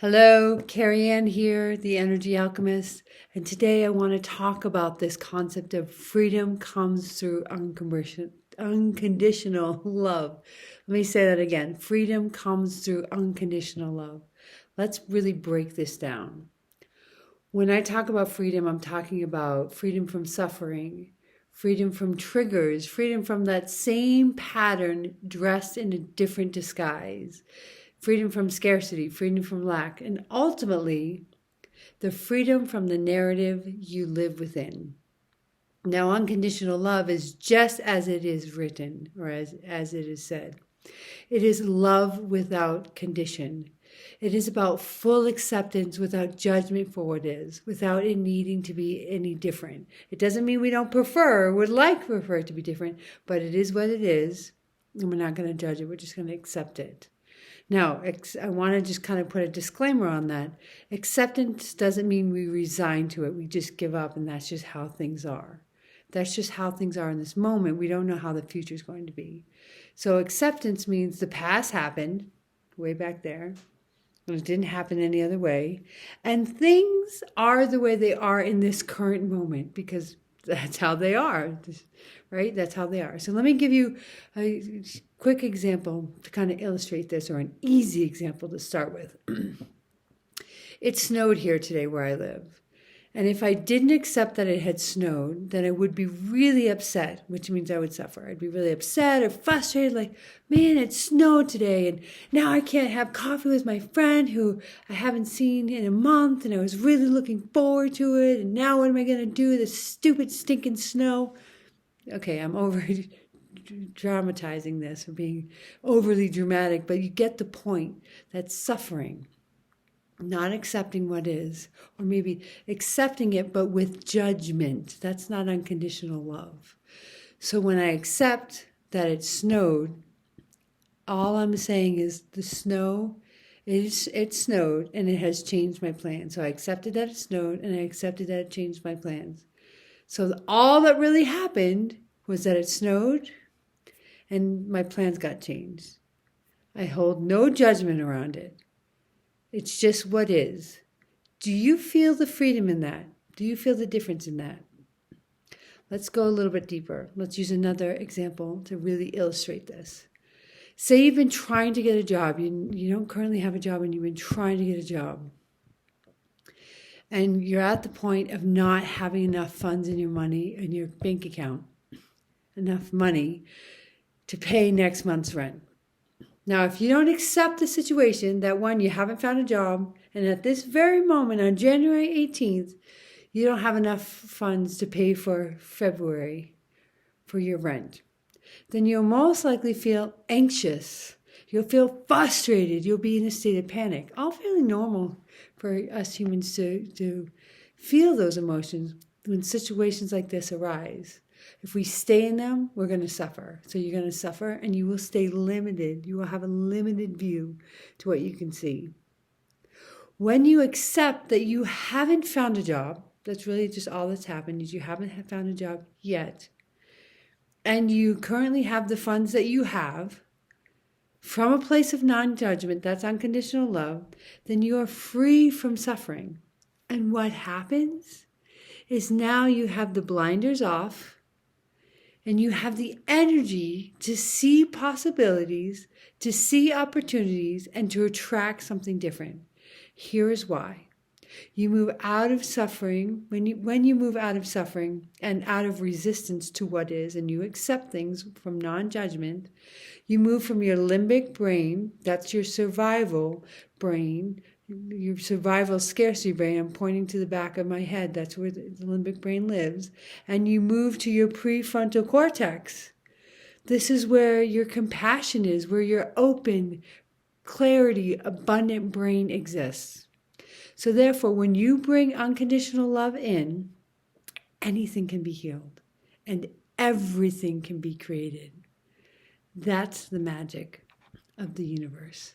Hello, Kerri-Ann here, the Energy Alchemist, and today I want to talk about this concept of freedom comes through unconditional love. Let me say that again. Freedom comes through unconditional love. Let's really break this down. When I talk about freedom, I'm talking about freedom from suffering, freedom from triggers, freedom from that same pattern dressed in a different disguise, freedom from scarcity, freedom from lack, and ultimately, the freedom from the narrative you live within. Now, unconditional love is just as it is written, or as it is said. It is love without condition. It is about full acceptance without judgment for what is, without it needing to be any different. It doesn't mean we don't would prefer it to be different, but it is what it is, and we're not going to judge it. We're just going to accept it. Now, I want to just kind of put a disclaimer on that. Acceptance doesn't mean we resign to it. We just give up, and that's just how things are. That's just how things are in this moment. We don't know how the future is going to be. So acceptance means the past happened way back there, and it didn't happen any other way. And things are the way they are in this current moment because that's how they are, right? That's how they are. So let me give you a quick example to kind of illustrate this, or an easy example to start with. It snowed here today where I live. And if I didn't accept that it had snowed, then I would be really upset, which means I would suffer. I'd be really upset or frustrated, like, man, it snowed today, and now I can't have coffee with my friend who I haven't seen in a month, and I was really looking forward to it, and now what am I going to do with this stupid, stinking snow? Okay, I'm over dramatizing this or being overly dramatic, but you get the point. That's suffering. Not accepting what is, or maybe accepting it but with judgment. That's not unconditional love. So when I accept that it snowed, all I'm saying is the snow, it snowed and it has changed my plans. So I accepted that it snowed and I accepted that it changed my plans. So all that really happened was that it snowed and my plans got changed. I hold no judgment around it. It's just what is. Do you feel the freedom in that? Do you feel the difference in that? Let's go a little bit deeper. Let's use another example to really illustrate this. Say you've been trying to get a job. You don't currently have a job and you've been trying to get a job. And you're at the point of not having enough funds in your bank account, enough money to pay next month's rent. Now, if you don't accept the situation that, one, you haven't found a job, and at this very moment on January 18th, you don't have enough funds to pay for February for your rent, then you'll most likely feel anxious. You'll feel frustrated. You'll be in a state of panic. All fairly normal for us humans to feel those emotions when situations like this arise. If we stay in them, we're going to suffer. So you're going to suffer and you will stay limited. You will have a limited view to what you can see. When you accept that you haven't found a job, that's really just all that's happened, is you haven't found a job yet, and you currently have the funds that you have from a place of non-judgment, that's unconditional love, then you are free from suffering. And what happens is now you have the blinders off, and you have the energy to see possibilities, to see opportunities, and to attract something different. Here is why. You move out of suffering. When you move out of suffering and out of resistance to what is, and you accept things from non-judgment, you move from your limbic brain, that's your survival brain, your survival scarcity brain. I'm pointing to the back of my head. That's where the limbic brain lives. And you move to your prefrontal cortex. This is where your compassion is, where your open, clarity, abundant brain exists. So therefore, when you bring unconditional love in, anything can be healed and everything can be created. That's the magic of the universe.